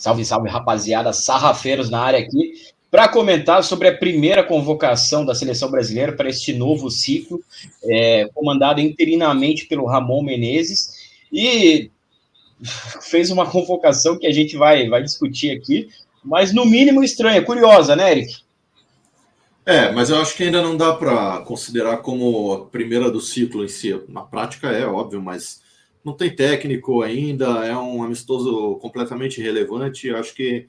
Salve, salve, rapaziada, sarrafeiros na área aqui, para comentar sobre a primeira convocação da seleção brasileira para este novo ciclo, comandado interinamente pelo Ramon Menezes, e fez uma convocação que a gente vai discutir aqui, mas no mínimo estranha, curiosa, né, Eric? Mas eu acho que ainda não dá para considerar como a primeira do ciclo em si. Na prática é óbvio, mas não tem técnico ainda, é um amistoso completamente irrelevante. Eu acho que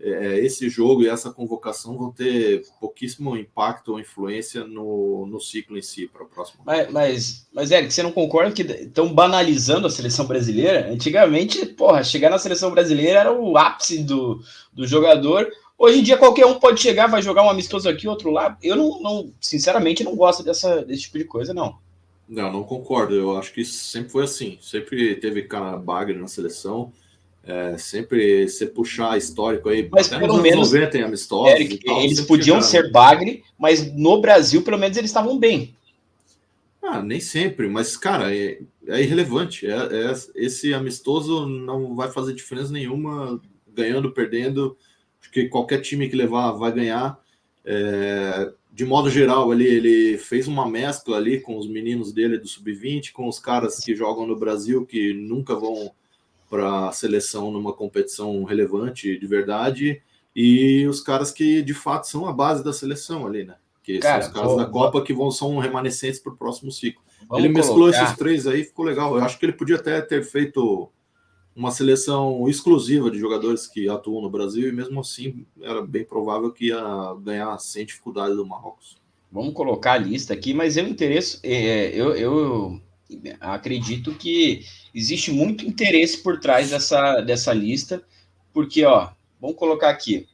esse jogo e essa convocação vão ter pouquíssimo impacto ou influência no ciclo em si para a próxima. Mas, Eric, você não concorda que estão banalizando a seleção brasileira? Antigamente, porra, chegar na seleção brasileira era o ápice do jogador. Hoje em dia, qualquer um pode chegar, vai jogar um amistoso aqui, outro lá. Eu sinceramente, não gosto desse tipo de coisa, não. Não concordo. Eu acho que sempre foi assim. Sempre teve cara bagre na seleção. Sempre você puxar histórico aí, Mas até pelo nos anos menos, 90 em amistosos Eric, e tal. eles Sempre podiam chegaram. ser bagre, mas no Brasil, pelo menos, eles estavam bem. Nem sempre, mas, cara, é irrelevante. Esse amistoso não vai fazer diferença nenhuma, ganhando, perdendo. Acho que qualquer time que levar vai ganhar. De modo geral, ali, ele fez uma mescla ali com os meninos dele do Sub-20, com os caras que jogam no Brasil, que nunca vão para a seleção numa competição relevante de verdade, e os caras que de fato são a base da seleção ali, né? Que são os Cara, caras da Copa que são remanescentes para o próximo ciclo. Ele vamos mesclou colocar. esses três aí, ficou legal. Eu acho que ele podia até ter feito uma seleção exclusiva de jogadores que atuam no Brasil, e mesmo assim era bem provável que ia ganhar sem dificuldade do Marrocos. Vamos colocar a lista aqui, mas eu acredito que existe muito interesse por trás dessa lista, porque, ó, vamos colocar aqui.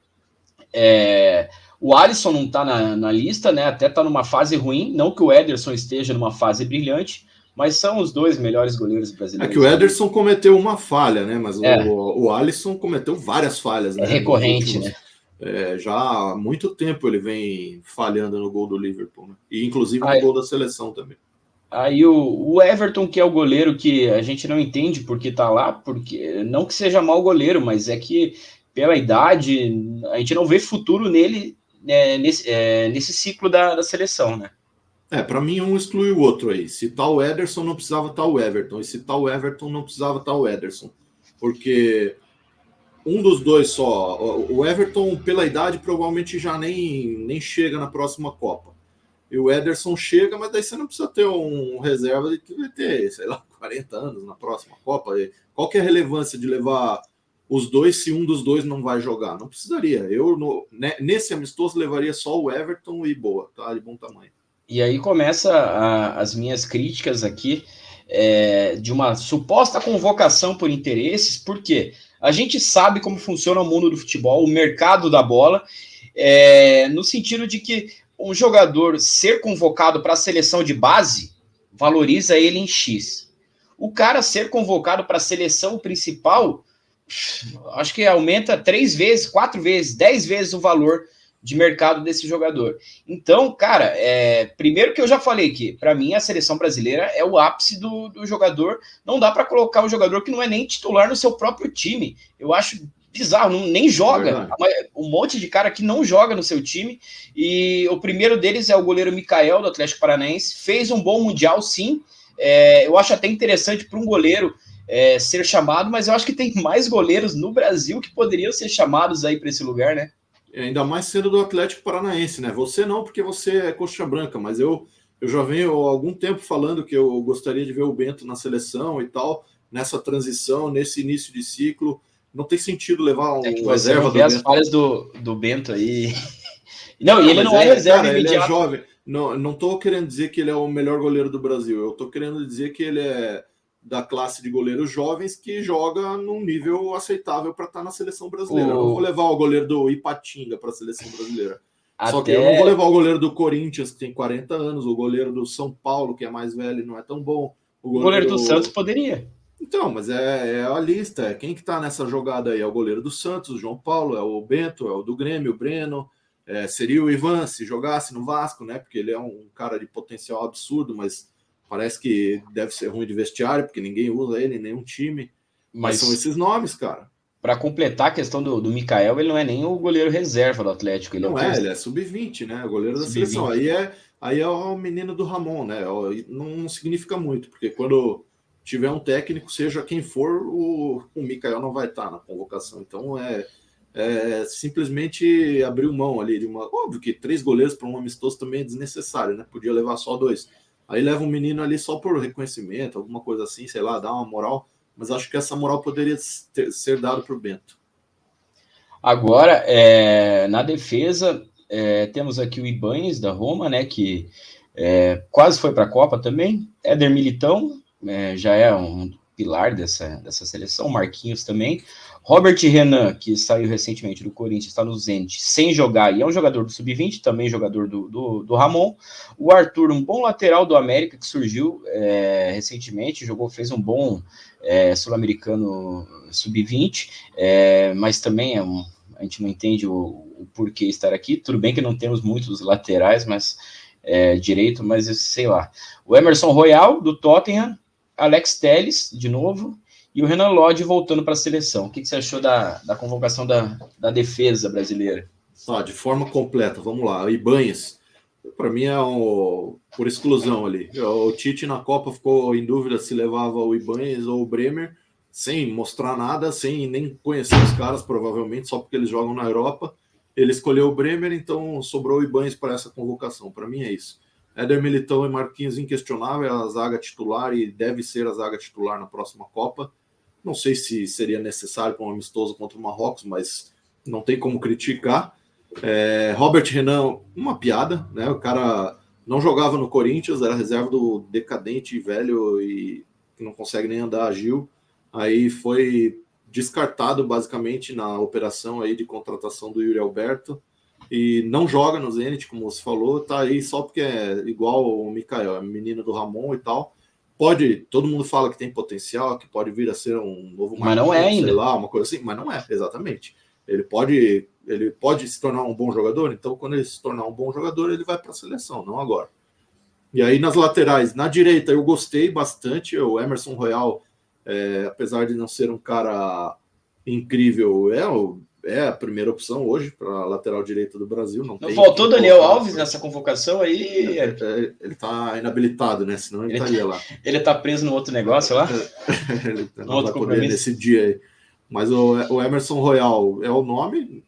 O Alisson não está na lista, né? Até está numa fase ruim, não que o Ederson esteja numa fase brilhante, mas são os dois melhores goleiros Que brasileiros o aí. Ederson cometeu uma falha, né? Mas É, o Alisson cometeu várias falhas, é né? Nos recorrente, né? últimos. Já há muito tempo ele vem falhando no gol do Liverpool, né? E inclusive no Aí, gol da seleção também. aí o Everton, que é o goleiro que a gente não entende porque tá lá, porque não que seja mau goleiro, mas é que pela idade a gente não vê futuro nele, nesse ciclo da seleção, né? Para mim um exclui o outro aí. Se tal o Ederson, não precisava tal o Everton. E se tal o Everton, não precisava tal o Ederson. Porque um dos dois só. O Everton, pela idade, provavelmente já nem chega na próxima Copa. E o Ederson chega, mas daí você não precisa ter um reserva que vai ter, sei lá, 40 anos na próxima Copa. Qual que é a relevância de levar os dois se um dos dois não vai jogar? Não precisaria. Nesse amistoso, levaria só o Everton e boa, tá? De bom tamanho. E aí começa as minhas críticas aqui de uma suposta convocação por interesses, porque a gente sabe como funciona o mundo do futebol, o mercado da bola, no sentido de que um jogador ser convocado para a seleção de base valoriza ele em X. O cara ser convocado para a seleção principal, acho que aumenta 3 vezes, 4 vezes, 10 vezes o valor de mercado desse jogador. Então, cara, primeiro que eu já falei que, para mim, a seleção brasileira é o ápice do jogador. Não dá para colocar um jogador que não é nem titular no seu próprio time. Eu acho bizarro, nem joga. Um monte de cara que não joga no seu time. E o primeiro deles é o goleiro Mikael, do Atlético Paranaense. Fez um bom Mundial, sim. Eu acho até interessante para um goleiro ser chamado, mas eu acho que tem mais goleiros no Brasil que poderiam ser chamados aí para esse lugar, né? Ainda mais sendo do Atlético Paranaense, né? Você não, porque você é coxa branca, mas eu já venho há algum tempo falando que eu gostaria de ver o Bento na seleção e tal, nessa transição, nesse início de ciclo. Não tem sentido levar É que um você não reserva vê do as Bento. falhas do Bento aí. Não, e ele Mas não é reserva cara, ele é imediato. jovem. Não tô querendo dizer que ele é o melhor goleiro do Brasil. Eu tô querendo dizer que ele é da classe de goleiros jovens que joga num nível aceitável para estar na seleção brasileira. Eu não vou levar o goleiro do Ipatinga para a seleção brasileira. Só que eu não vou levar o goleiro do Corinthians, que tem 40 anos, o goleiro do São Paulo, que é mais velho e não é tão bom. O goleiro do Santos poderia. Então, mas é a lista. Quem que tá nessa jogada aí? É o goleiro do Santos, o João Paulo, é o Bento, é o do Grêmio, o Breno. Seria o Ivan se jogasse no Vasco, né? Porque ele é um cara de potencial absurdo, mas parece que deve ser ruim de vestiário, porque ninguém usa ele em nenhum time. Mas são esses nomes, cara. para completar a questão do Mikael, ele não é nem o goleiro reserva do Atlético. Ele não é, ele é sub-20, né? O goleiro da seleção. sub-20. Aí é o menino do Ramon, né? Não significa muito, porque quando tiver um técnico, seja quem for, o Mikael não vai estar na convocação. Então simplesmente abriu mão ali de uma. Óbvio que 3 goleiros para um amistoso também é desnecessário, né? Podia levar só 2. Aí leva um menino ali só por reconhecimento, alguma coisa assim, sei lá, dá uma moral. Mas acho que essa moral poderia ser dada para o Bento. Agora, na defesa, temos aqui o Ibáñez da Roma, né, que quase foi para a Copa também. Éder Militão, já é um pilar dessa seleção. Marquinhos também. Robert Renan, que saiu recentemente do Corinthians, está no Zenit sem jogar, e é um jogador do Sub-20, também jogador do Ramon. O Arthur, um bom lateral do América, que surgiu recentemente, fez um bom sul-americano Sub-20, mas também a gente não entende o porquê estar aqui. Tudo bem que não temos muitos laterais, mas direito, mas sei lá. O Emerson Royal, do Tottenham, Alex Telles, de novo, e o Renan Lodge voltando para a seleção. O que você achou da convocação da defesa brasileira? De forma completa, vamos lá. O Ibáñez, para mim por exclusão ali. O Tite na Copa ficou em dúvida se levava o Ibáñez ou o Bremer, sem mostrar nada, sem nem conhecer os caras, provavelmente, só porque eles jogam na Europa. Ele escolheu o Bremer, então sobrou o Ibáñez para essa convocação. Para mim é isso. Éder Militão e Marquinhos inquestionável, a zaga titular, e deve ser a zaga titular na próxima Copa. Não sei se seria necessário para um amistoso contra o Marrocos, mas não tem como criticar. Robert Renan, uma piada, né? O cara não jogava no Corinthians, era reserva do decadente velho e que não consegue nem andar ágil. Aí foi descartado basicamente na operação aí de contratação do Yuri Alberto e não joga no Zenit, como você falou, tá aí só porque é igual o Mikael, é menino do Ramon e tal. Todo mundo fala que tem potencial, que pode vir a ser um novo mas não é ainda, sei lá, uma coisa assim, mas não é, exatamente. Ele pode se tornar um bom jogador, então quando ele se tornar um bom jogador, ele vai para a seleção, não agora. E aí nas laterais, na direita eu gostei bastante, o Emerson Royal, apesar de não ser um cara incrível, é a primeira opção hoje para a lateral direita do Brasil. Não faltou Daniel Alves nessa convocação aí? Ele está inabilitado, né? Senão ele estaria lá. Ele está preso no outro negócio lá? Ele não vai poder nesse dia aí. Mas o Emerson Royal é o nome,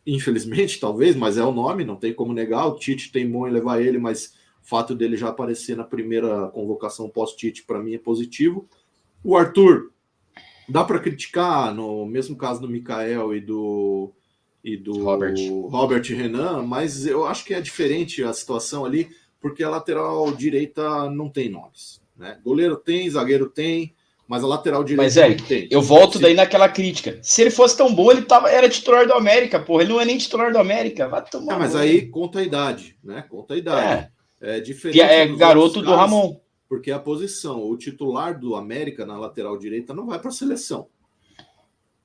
infelizmente, talvez, mas é o nome, não tem como negar. O Tite teimou em levar ele, mas o fato dele já aparecer na primeira convocação pós-Tite, para mim, é positivo. O Arthur, dá para criticar, no mesmo caso do Mikael e do Robert Renan, mas eu acho que é diferente a situação ali, porque a lateral direita não tem nomes, né? Goleiro tem, zagueiro tem, mas a lateral direita não tem. Eu volto daí naquela crítica. Se ele fosse tão bom, ele era titular do América, porra. Ele não é nem titular do América. Vai tomar. Mas aí conta a idade, né? Conta a idade. É diferente. É garoto do Ramon. Porque a posição, o titular do América na lateral direita não vai para a seleção.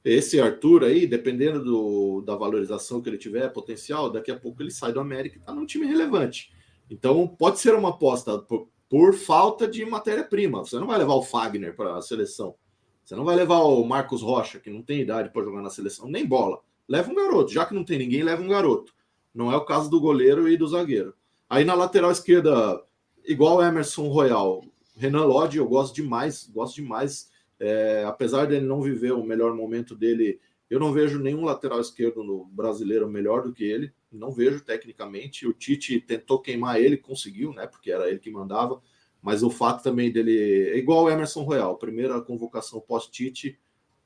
Esse Arthur aí, dependendo da valorização que ele tiver, potencial, daqui a pouco ele sai do América e está num time relevante. Então, pode ser uma aposta por falta de matéria-prima. Você não vai levar o Fagner para a seleção. Você não vai levar o Marcos Rocha, que não tem idade para jogar na seleção, nem bola. Leva um garoto. Já que não tem ninguém, leva um garoto. Não é o caso do goleiro e do zagueiro. Aí na lateral esquerda, igual o Emerson Royal, Renan Lodge, eu gosto demais. Apesar dele não viver o melhor momento dele, eu não vejo nenhum lateral esquerdo no brasileiro melhor do que ele. Não vejo tecnicamente. O Tite tentou queimar ele, conseguiu, né? Porque era ele que mandava. Mas o fato também dele é igual o Emerson Royal, primeira convocação pós-Tite,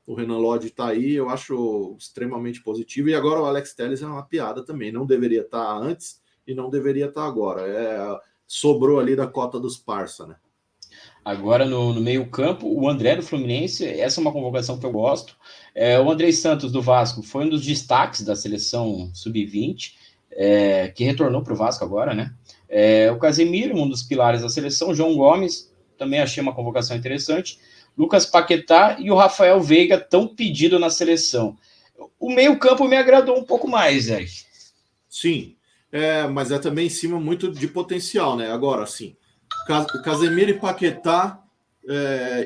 o Renan Lodge está aí, eu acho extremamente positivo. E agora o Alex Telles é uma piada também. Não deveria estar antes e não deveria estar agora. Sobrou ali da cota dos parça, né? Agora no meio-campo, o André do Fluminense, essa é uma convocação que eu gosto. O Andrei Santos do Vasco foi um dos destaques da seleção sub-20, que retornou para o Vasco agora, né? O Casemiro, um dos pilares da seleção, João Gomes, também achei uma convocação interessante. Lucas Paquetá e o Rafael Veiga, tão pedido na seleção. O meio-campo me agradou um pouco mais, Zé. Sim, mas é também em cima muito de potencial, né? Agora, sim. Casemiro e Paquetá,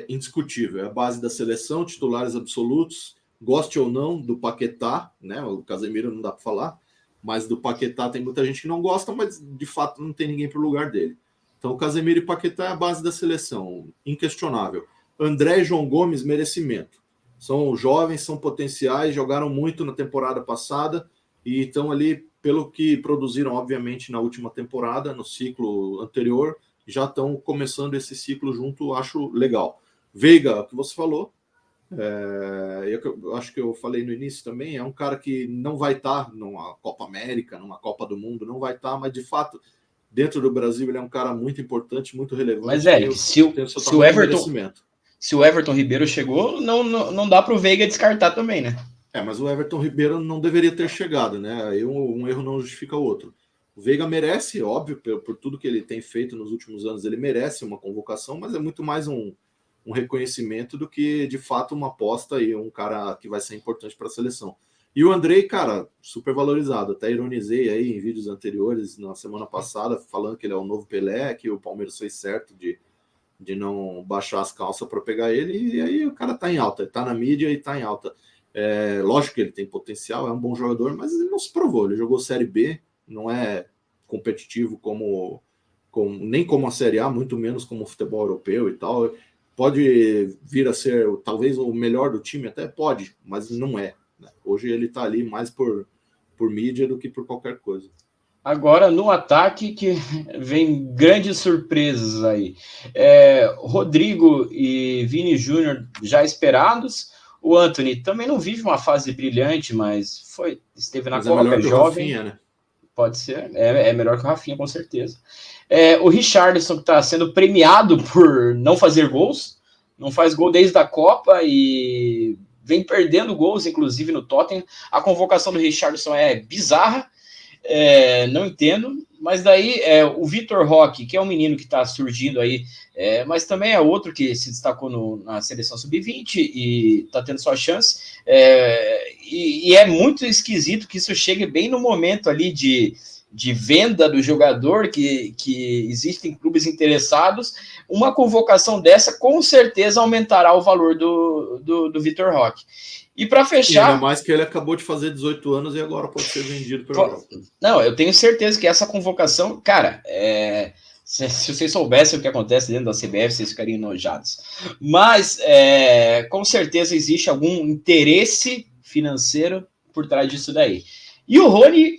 indiscutível. É a base da seleção, titulares absolutos. goste ou não do Paquetá, né? O Casemiro não dá para falar, mas do Paquetá tem muita gente que não gosta, mas de fato não tem ninguém para o lugar dele. Então o Casemiro e Paquetá é a base da seleção, inquestionável. André e João Gomes, merecimento. São jovens, são potenciais, jogaram muito na temporada passada e estão ali pelo que produziram, obviamente, na última temporada, no ciclo anterior, já estão começando esse ciclo junto, acho legal. Veiga, que você falou, eu acho que eu falei no início também, é um cara que não vai estar numa Copa América, numa Copa do Mundo, não vai estar, mas de fato, dentro do Brasil, ele é um cara muito importante, muito relevante. Mas, Eric, se o Everton Ribeiro chegou, não dá para o Veiga descartar também, né? Mas o Everton Ribeiro não deveria ter chegado, né? Aí um erro não justifica o outro. O Veiga merece, óbvio, por tudo que ele tem feito nos últimos anos, ele merece uma convocação, mas é muito mais um reconhecimento do que, de fato, uma aposta e um cara que vai ser importante para a seleção. E o Andrei, cara, super valorizado. Até ironizei aí em vídeos anteriores, na semana passada, falando que ele é o novo Pelé, que o Palmeiras fez certo de não baixar as calças para pegar ele, e aí o cara tá em alta, ele tá na mídia e tá em alta. Lógico que ele tem potencial, é um bom jogador, mas ele não se provou. Ele jogou Série B, não é competitivo nem como a Série A, muito menos como o futebol europeu e tal. Pode vir a ser talvez o melhor do time, até pode, mas não é. Né? Hoje ele tá ali mais por mídia do que por qualquer coisa. Agora, no ataque, que vem grandes surpresas aí. Rodrigo e Vini Júnior já esperados. O Antony também não vive uma fase brilhante, mas esteve na Copa, é jovem. Rafinha, né? Pode ser, é melhor que o Rafinha, com certeza. O Richarlison, que está sendo premiado por não fazer gols, não faz gol desde a Copa e vem perdendo gols, inclusive no Tottenham. A convocação do Richarlison é bizarra. Não entendo, mas daí o Vitor Roque, que é um menino que está surgindo aí, mas também é outro que se destacou na seleção sub-20 e está tendo sua chance, e é muito esquisito que isso chegue bem no momento ali de venda do jogador, que existem clubes interessados. Uma convocação dessa com certeza aumentará o valor do Vitor Roque. E para fechar... ainda mais que ele acabou de fazer 18 anos e agora pode ser vendido para a Europa. Não, eu tenho certeza que essa convocação... Cara, se vocês soubessem o que acontece dentro da CBF, vocês ficariam enojados. Mas, com certeza, existe algum interesse financeiro por trás disso daí. E o Rony...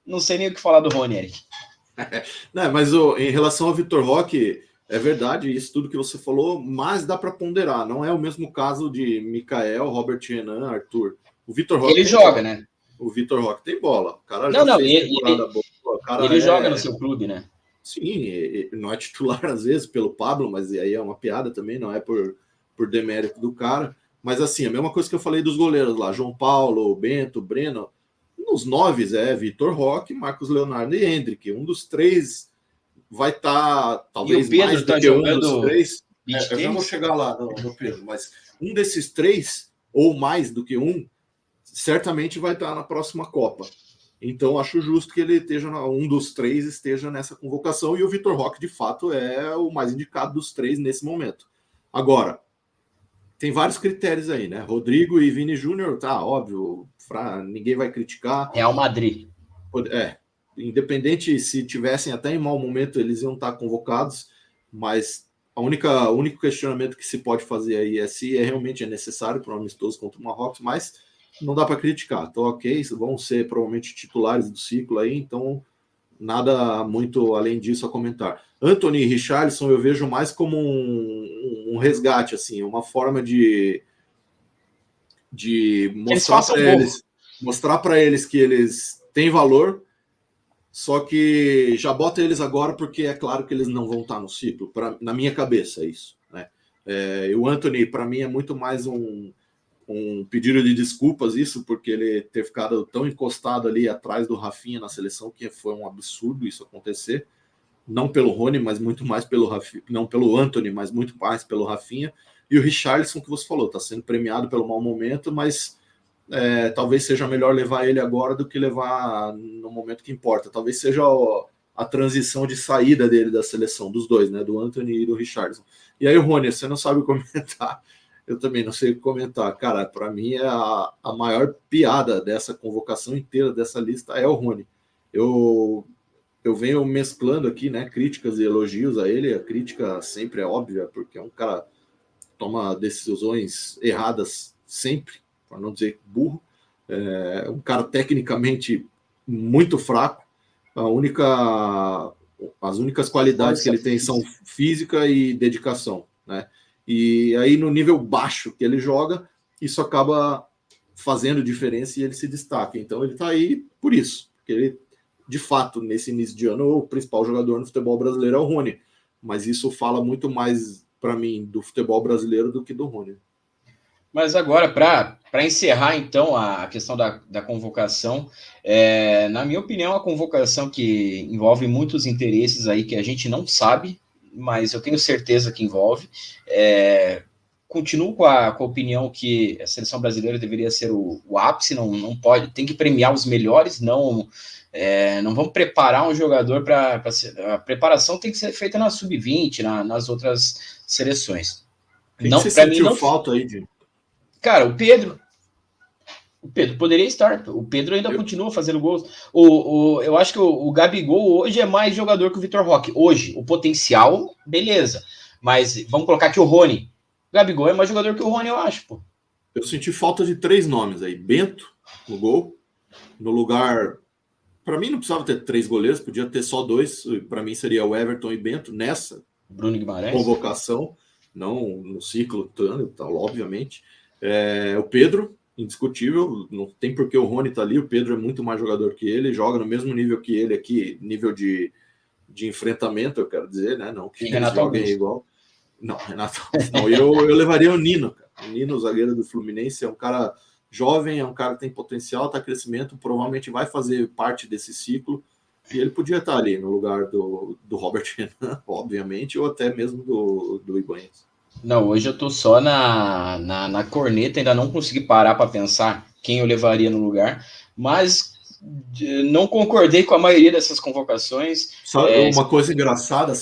Não sei nem o que falar do Rony, Eric. Não, mas em relação ao Vitor Roque... É verdade, isso tudo que você falou, mas dá para ponderar. Não é o mesmo caso de Mikael, Robert Renan, Arthur. O Vitor Roque ele joga, bola, né? O Vitor Roque tem bola. O cara ele joga no seu clube, né? Sim, não é titular às vezes pelo Pablo, mas aí é uma piada também, não é por demérito do cara. Mas assim, a mesma coisa que eu falei dos goleiros lá, João Paulo, Bento, Breno. Nos 9 Vitor Roque, Marcos Leonardo e Hendrick. Um dos três vai estar, talvez, mais do que um dos três. Eu já vou chegar lá no Pedro, mas um desses três, ou mais do que um, certamente vai estar na próxima Copa. Então, acho justo que ele esteja, um dos três esteja nessa convocação, e o Vitor Roque, de fato, é o mais indicado dos três nesse momento. Agora, tem vários critérios aí, né? Rodrigo e Vini Júnior, tá, óbvio, ninguém vai criticar. Real Madrid. Independente se tivessem até em mau momento, eles iam estar convocados, mas o único questionamento que se pode fazer aí é se realmente é necessário para um amistoso contra o Marrocos, mas não dá para criticar. Então, ok, vão ser provavelmente titulares do ciclo aí, então nada muito além disso a comentar. Antony e Richarlison eu vejo mais como um resgate, assim, uma forma de mostrar para eles que eles têm valor. Só que já bota eles agora porque é claro que eles não vão estar no ciclo. Na minha cabeça, é isso. Né? E o Antony, para mim, é muito mais um pedido de desculpas, isso, porque ele ter ficado tão encostado ali atrás do Rafinha na seleção, que foi um absurdo isso acontecer. Não pelo Rony, mas muito mais pelo Rafinha. Não pelo Antony, mas muito mais pelo Rafinha. E o Richarlison, que você falou, está sendo premiado pelo mau momento, mas... talvez seja melhor levar ele agora do que levar no momento que importa. Talvez seja a transição de saída dele da seleção, dos dois, né? Do Antony e do Richarlison. E aí, Rony, você não sabe comentar. eu também não sei o que comentar. Cara, para mim é a maior piada dessa convocação inteira, dessa lista, é o Rony. Eu venho mesclando aqui, né, críticas e elogios a ele. A crítica sempre é óbvia, porque é um cara que toma decisões erradas sempre, para não dizer burro. É um cara tecnicamente muito fraco. As únicas qualidades que ele tem são física e dedicação, né? E aí no nível baixo que ele joga, isso acaba fazendo diferença e ele se destaca. Então ele está aí por isso, porque ele, de fato, nesse início de ano, o principal jogador no futebol brasileiro é o Rony. Mas isso fala muito mais para mim do futebol brasileiro do que do Rony. Mas agora, para encerrar, então, a questão da convocação, na minha opinião, a convocação que envolve muitos interesses aí que a gente não sabe, mas eu tenho certeza que envolve. Continuo com a opinião que a seleção brasileira deveria ser o ápice, não pode, tem que premiar os melhores, não vamos preparar um jogador para a preparação tem que ser feita na sub-20, nas outras seleções. Quem não, que você sentiu falta aí, Jim? Cara, o Pedro poderia estar. O Pedro ainda continua fazendo gols. Eu acho que o Gabigol hoje é mais jogador que o Vitor Roque. Hoje, o potencial, beleza. Mas vamos colocar aqui o Rony. O Gabigol é mais jogador que o Rony, eu acho, pô. Eu senti falta de 3 nomes aí. Bento, no gol. No lugar... Para mim não precisava ter 3 goleiros, podia ter só 2. Para mim seria o Everton e Bento nessa Bruno Guimarães. Convocação. Não no ciclo, tal, obviamente. O Pedro, indiscutível, não tem por que o Rony tá ali, o Pedro é muito mais jogador que ele, joga no mesmo nível que ele aqui, nível de enfrentamento, eu quero dizer, né? Não que eles joguem igual. Não, Renato, não. Eu levaria o Nino, cara. O Nino, o zagueiro do Fluminense, é um cara jovem, é um cara que tem potencial, tá crescimento, provavelmente vai fazer parte desse ciclo, e ele podia estar ali no lugar do Robert Renan, obviamente, ou até mesmo do Ibanez. Não, hoje eu tô só na corneta, ainda não consegui parar para pensar quem eu levaria no lugar, mas não concordei com a maioria dessas convocações. Só uma coisa engraçada,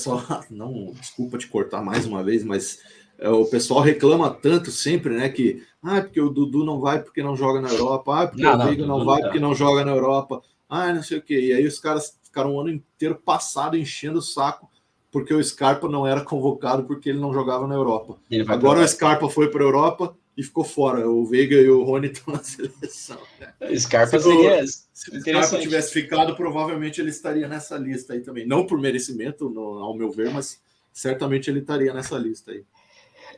não, desculpa te cortar mais uma vez, mas o pessoal reclama tanto sempre, né, que porque o Dudu não vai porque não joga na Europa, porque o Veiga não vai porque não joga na Europa, não sei o quê. E aí os caras ficaram o ano inteiro passado enchendo o saco porque o Scarpa não era convocado porque ele não jogava na Europa. Agora o Scarpa foi para a Europa e ficou fora. O Veiga e o Rony estão na seleção. O Scarpa seria... Se o Scarpa tivesse ficado, provavelmente ele estaria nessa lista aí também. Não por merecimento, ao meu ver, mas certamente ele estaria nessa lista aí.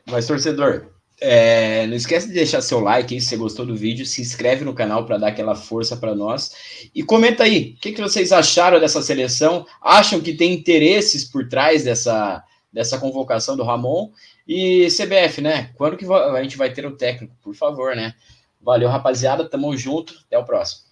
Mas, torcedor, não esquece de deixar seu like aí se você gostou do vídeo, se inscreve no canal para dar aquela força para nós e comenta aí, o que vocês acharam dessa seleção? Acham que tem interesses por trás dessa convocação do Ramon? E CBF, né? Quando que a gente vai ter o técnico? Por favor, né? Valeu, rapaziada, tamo junto, até o próximo.